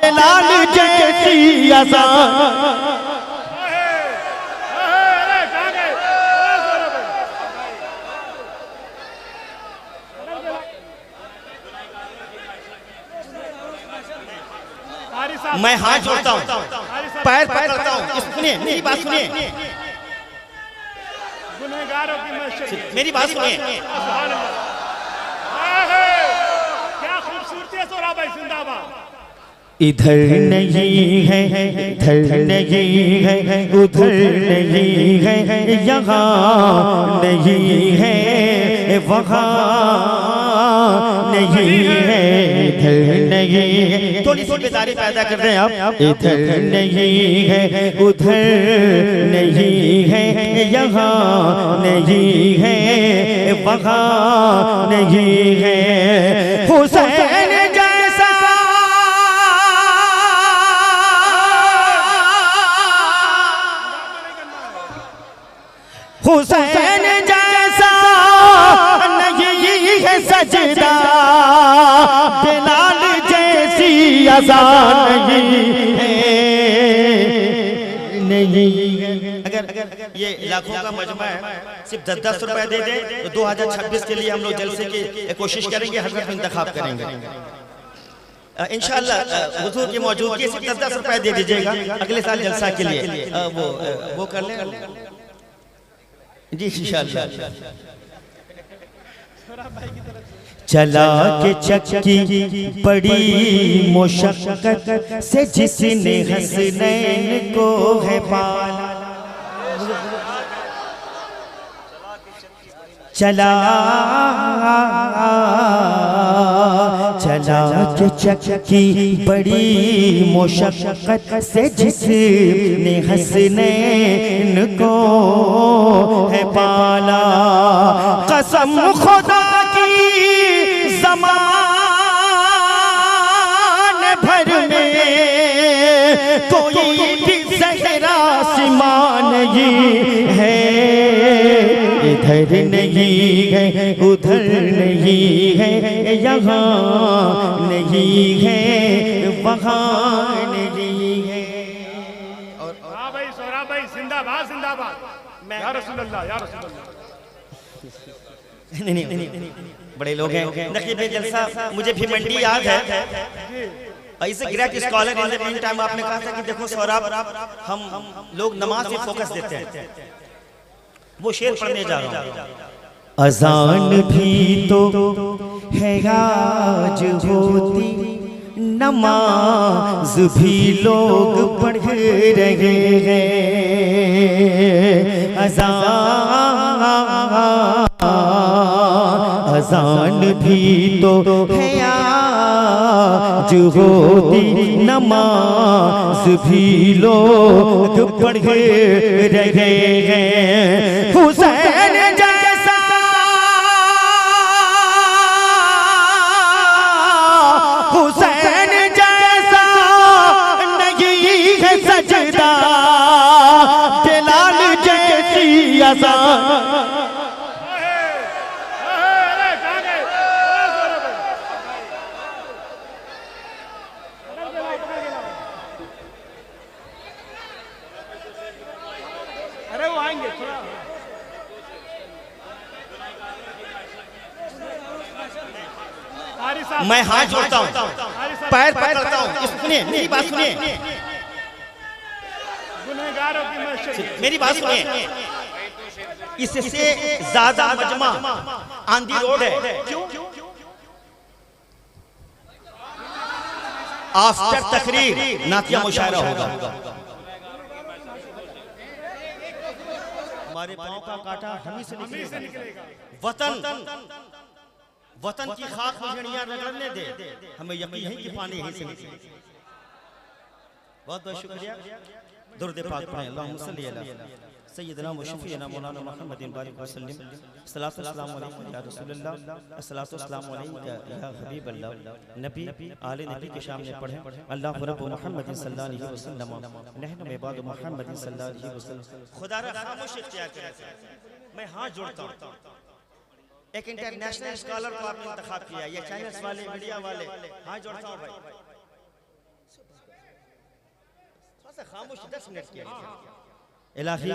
बिलाल जैसी अज़ान। मैं हाथ जोड़ता हूँ, पैर पकड़ता हूँ। सुनिए मेरी बात, सुनिए मेरी बात सुनिए। क्या खूबसूरती है सोरा भाई, जिंदाबाद। इधर नहीं है, इधर नहीं है, उधर नहीं है, यहाँ नहीं है, वहाँ नहीं है, इधर नहीं है। थोड़ी सी बेदारी पैदा कर रहे हैं आप। इधर नहीं है, उधर नहीं है, यहाँ नहीं है, वहाँ नहीं है। हुसैन जैसा हुसैन जैसा नहीं है सजदा, बिलाल जैसी अज़ान नहीं है, नहीं है। अगर ये लाखों का मजमा है, सिर्फ 10-10 रुपए दे दे तो 2026 के लिए हम लोग जलसे की कोशिश करेंगे, हज़रत इंतखाब करेंगे इंशाअल्लाह। हुजूर की मौजूदगी सिर्फ 10-10 रुपए दे दीजिएगा अगले साल जलसा के लिए। वो कर लें जी इंशाअल्लाह। चला के चक्की बड़ी मुशक्कत से जिसने हसनैन को है पाला, चला के चक्की बड़ी मुशक्कत से जिसने हसनैन को है पाला। कसम खुदा की ज़मान भर में कोई भी ज़हरा सिमा नहीं है, इधर नहीं है, उधर नहीं है, यहाँ नहीं है, वहाँ नहीं है। और भाई सोरा भाई जिंदाबाद, जिंदाबाद। या रसूल अल्लाह, या रसूल अल्लाह। नहीं, बड़े लोग हैं। नकीब जलसा मुझे भी मंडी याद है। ऐसे great scholar in the mean time आपने कहा था कि देखो सौराब, हम लोग नमाज से फोकस देते हैं। वो शेर पढ़ने जा रहा हूँ। अज़ान भी तो है आज होती, नमाज भी लोग पढ़ रहे हैं। अज़ान भी तो है आज होती, नमाज भी लोग पढ़ रहे हैं। हुसैन जैसा हुसैन जैसा नहीं है सजदा, बिलाल जैसी अज़ान। अरे वो आएंगे थोड़ा। मैं हाथ जोड़ता हूँ, पैर पकड़ता हूँ। सुनिए मेरी बात, सुनिए मेरी बात सुनिए। इससे ज्यादा मजमा आंधी रोड है। क्यों? आफ्टर तकरीर नातिया मुशायरा होगा। हमारे पांव का कांटा हम ही से निकलेगा। वतन की खाक मुझड़ियां रगड़ने दे, हमें यकीन है कि पानी यहीं से निकलेगा। बहुत बहुत शुक्रिया। दुरूद पाक पढ़ें। अल्लाहुम्मा सल्ली अला सय्यिदना व शफीना मौलाना मुहम्मदिन बारिक वसल्लम। सलातो सलाम अलैका या रसूलल्लाह, अस्सलातु वस्सलामु अलैका या हबीबल्लाह। नबी आले नबी के सामने पढ़ें। अल्लाहु रब्बु मुहम्मदिन सल्लल्लाहु अलैहि वसल्लम नहनु इबादु मुहम्मदिन सल्लल्लाहु अलैहि वसल्लम। खुदा रा खामोश इख्तियार करें। मैं हाथ जोड़ता हूँ। एक इंटरनेशनल स्कॉलर को आपने इंतखाब किया, ये चैनल्स वाले, मीडिया वाले, हाथ जोड़ता हूँ भाई। सा खामोश 10 मिनट किया इलाही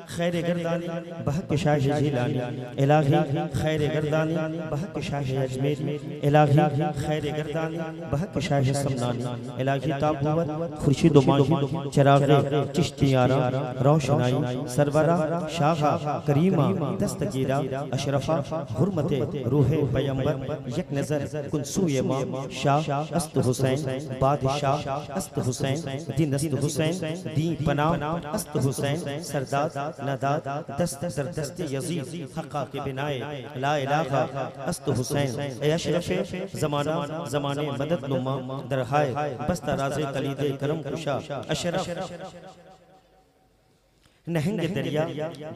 खैर गर्दानी बहक शाह जिलानी इलाही खैर गर्दानी बहक शाह अजमेरी इलाही खैर गर्दानी बहक शाह समनानी इलाही ताबूत खुर्शीद माही चिराग चिश्तियारा रोशनाई सरवरा शाहा करीमा दस्तगीरा अशरफा हुर्मते रूहे पैगंबर एक नजर कुनसूए मां शाह अस्त हुसैन बादशाह अस्त हुसैन दिन अस्त हुसैन दी पनाह अस्त हुसैन सरदाद नदाद दस्त दस्त यजीद हक़ा के बिनाए ला इलाहा अस्त हुसैन ए अशरफे ज़माना ज़माने मदद नुमा दरहाय बस्ता राज़े कलीदे करम कुशा अशरफ नहंग दरिया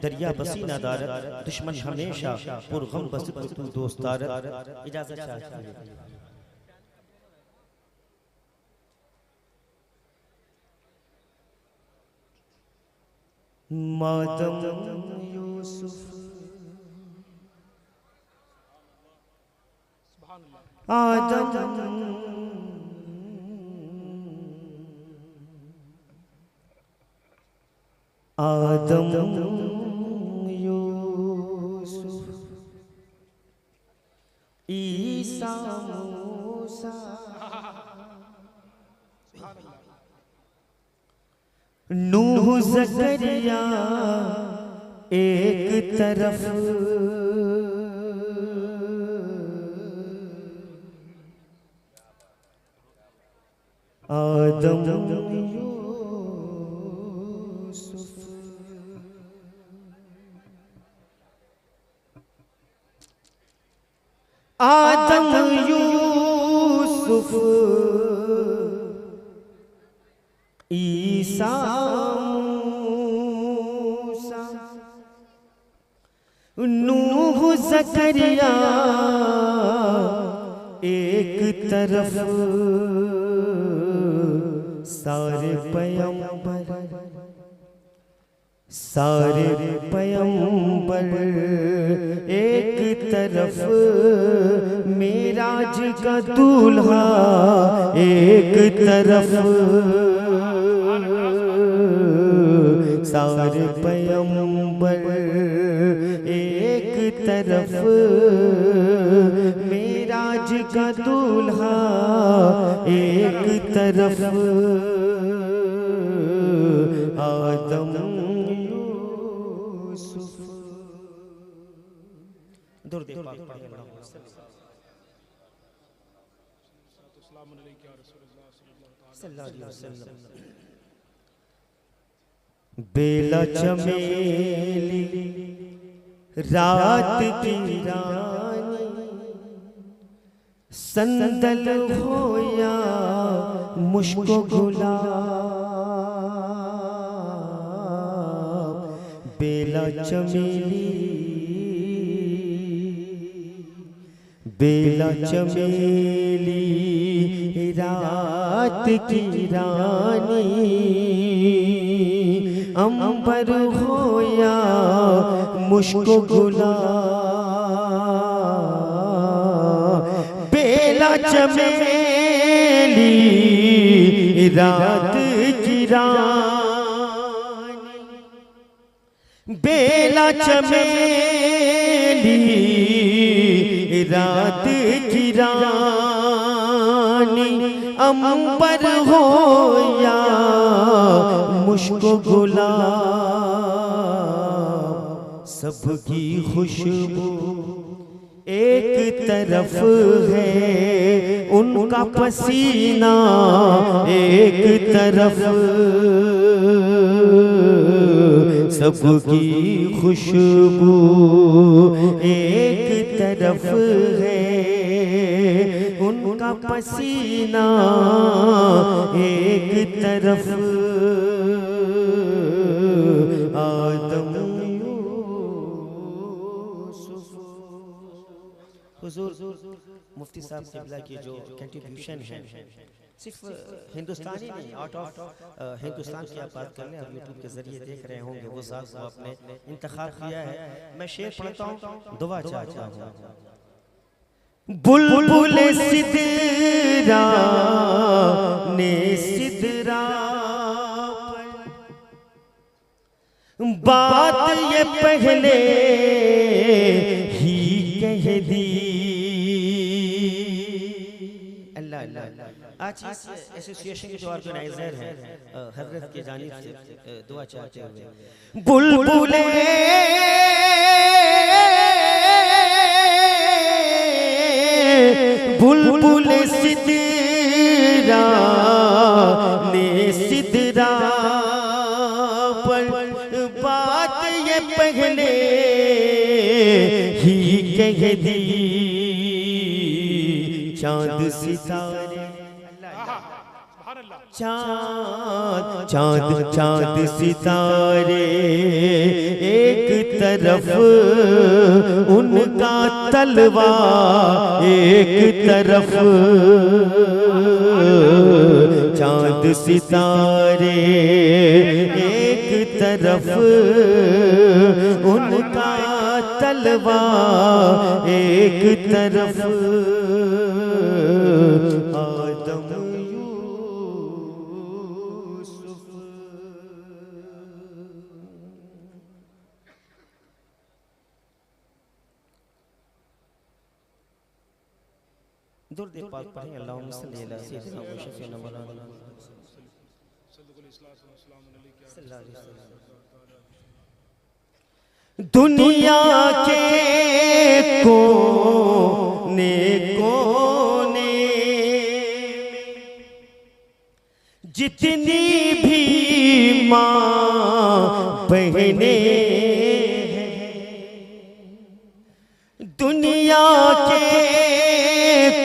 दरिया पसीना दारत दुश्मन हमेशा पुरगम बस तू दोस्तारत इजाज़त चाहता है मातम यूसुफ आदम आदम यूसुफ ईसा मूसा नूह ज़करिया एक तरफ आदम यूसुफ आदम यूसुफ ईसा मूसा नूह ज़करिया एक तरफ सारे पैगंबर एक तरफ मेराज का दूल्हा एक तरफ सारे पैगंबर एक तरफ मेराज का दूल्हा एक तरफ आदम यूसुफ दुरूद पाक पढ़िए सल्लल्लाहु अलैहि वसल्लम बेला चमेली रात की रानी संदल होया मुश्को गुलाब बेला चमेली रात की रानी अंबर होया मुश्को गुलाब बेला चमेली रात की रानी बेला चमेली रात की रानी अंबर होया मुश्को गुलाब सबकी खुशबू एक तरफ है उनका पसीना एक तरफ सबकी खुशबू एक तरफ है उनका पसीना एक तरफ आदम यूसुफ हुजूर मुफ्ती साहब क़िबला की जो कंट्रीब्यूशन है सिर्फ हिंदुस्तानी नहीं आउट ऑफ हिंदुस्तान की आप बात कर लें आप यूट्यूब के जरिए देख रहे होंगे वो ज़ात को आपने इंतखाब किया है मैं शेर पढ़ता हूँ दुआ चाहता हूँ बुलबुल सिदरा ने सिदरा बात ये पहले ही कह दी। अल्लाह अल्लाह। आज इस एसोसिएशन के जो ऑर्गेनाइजर हैं हजरत की जानिब से दुआ चाहते हुए बुलबुले बुलबुल सिदरा ने सिदरा पर बात ये पहले ही कह दी। चांद सितारे चांद चांद चांद सितारे एक तरफ उनका तलवा एक तरफ। चांद सितारे एक तरफ उनका तलवा एक तरफ। आदम यूसुफ दुरूद पाक पढ़ें। अल्लाहुम्मा सल्ली अला सय्यिदिना व शफीना मौलाना दुनिया के कोने कोने जितनी भी माँ बहने दुनिया के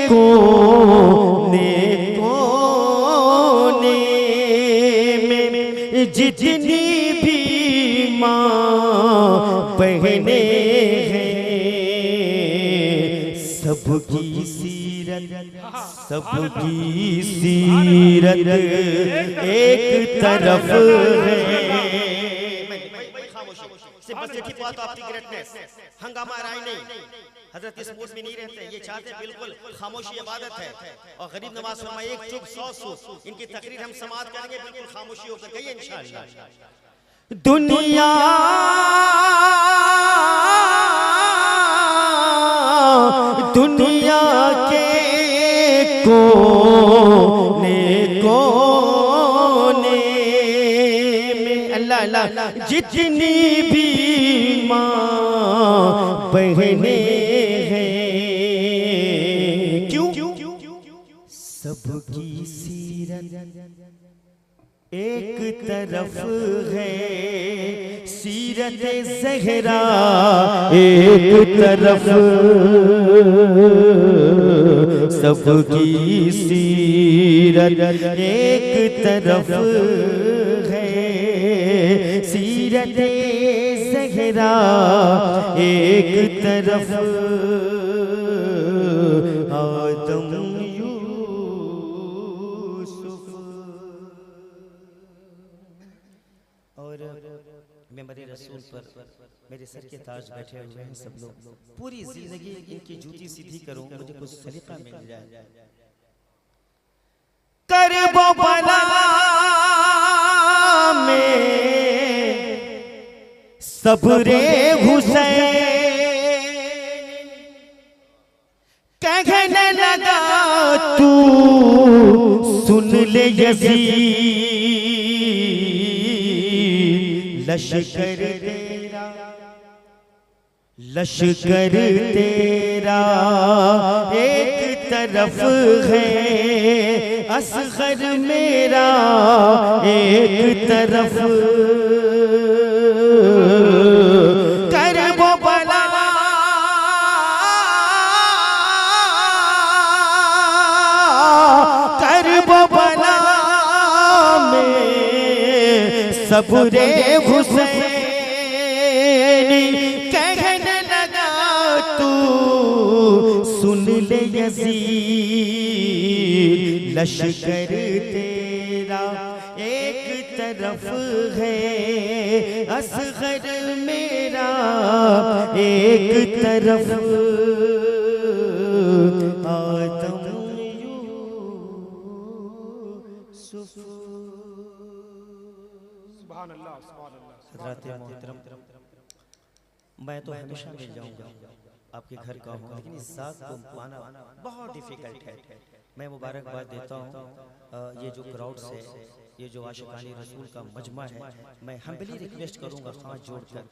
कोने कोने में जितनी भी माँ बहने हैं सबकी सीरत एक तरफ है। हंगामा राय नहीं, हजरत इस मूड में नहीं रहते, ये चाहते बिल्कुल खामोशी इबादत है। और गरीब नवाज फरमा एक चुप 100 सूद, इनकी तकरीर हम समाप्त करेंगे बिल्कुल खामोशी होकर कहिए इंशाअल्लाह। दुनिया दुनिया के कोने कोने में अल्लाह अल्लाह जितनी भी माँ बहने हैं क्यों सबकी सीरत एक तरफ है। सीरत ज़हरा एक तरफ सबकी सीरत एक तरफ है। सीरत ज़हरा एक तरफ आदम मेरे रसूल पर मेरे सर के ताज बैठे हुए हैं सब लोग। पूरी जिंदगी इनकी जूती सीधी करूं मुझे कुछ सलीका मिल जाए। करबो बला में सबरे हुसैन कहने लगा तू सुन ले यज़ीद लश्कर तेरा एक तरफ है। असगर मेरा एक तरफ करबो बला में सबरे हुसैनी कहने लगा तू सुन ले यज़ीद लश्कर तेरा एक तरफ है। असगर मेरा एक तरफ आदम यूसुफ सुभान अल्लाह सुभान अल्लाह हज़रात मोहतरम, मैं तो हमेशा मिल जाऊंगा, आपके घर का हूँ, लेकिन इस साथ को पाना बहुत डिफिकल्ट है। मैं मुबारकबाद देता हूँ ये जो क्राउड है, ये जो आशिकानी रसूल का मजमा है, मैं हम्बली रिक्वेस्ट करूंगा हाथ जोड़कर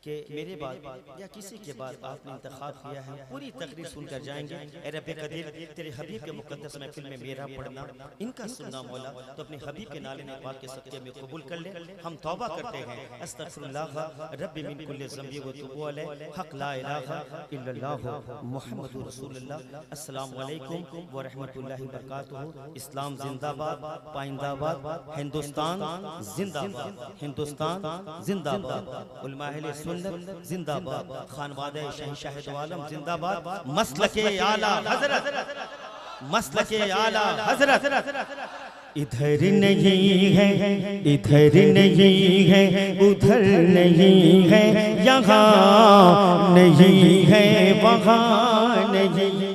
कि मेरे बाद या किसी के बाद आपने इंतखाब किया है, पूरी तकरीर सुनकर जाएंगे। ए रब्बे कदीर, तेरे हबीब के मुक़द्दस महफिल में मेरा पढ़ना, इनका सुनना मौला, तो अपने हबीब के नाले ने पाक के सदक़े में कबूल कर ले। हम तौबा करते हैं, अस्तगफिरुल्लाह रब्बी मिन कुल्लि ज़ंबी व तुबू अलैहि, हक़ ला इलाहा इल्लल्लाह मुहम्मदुर रसूलुल्लाह। अस्सलामु अलैकुम व रहमतुल्लाहि व बरकातुहू। इस्लाम जिंदाबाद, पाइंदाबाद, हिंदुस्तान जिंदाबाद, हिंदुस्तान जिंदाबाद, उलमा अहले सुन्नत जिंदाबाद, खानवादे शहंशाह दो आलम जिंदाबाद, मसलके आला हजरत, मसलके आला हजरत। इधर नहीं है, इधर नहीं है, उधर नहीं है, यहाँ नहीं है, वहाँ नहीं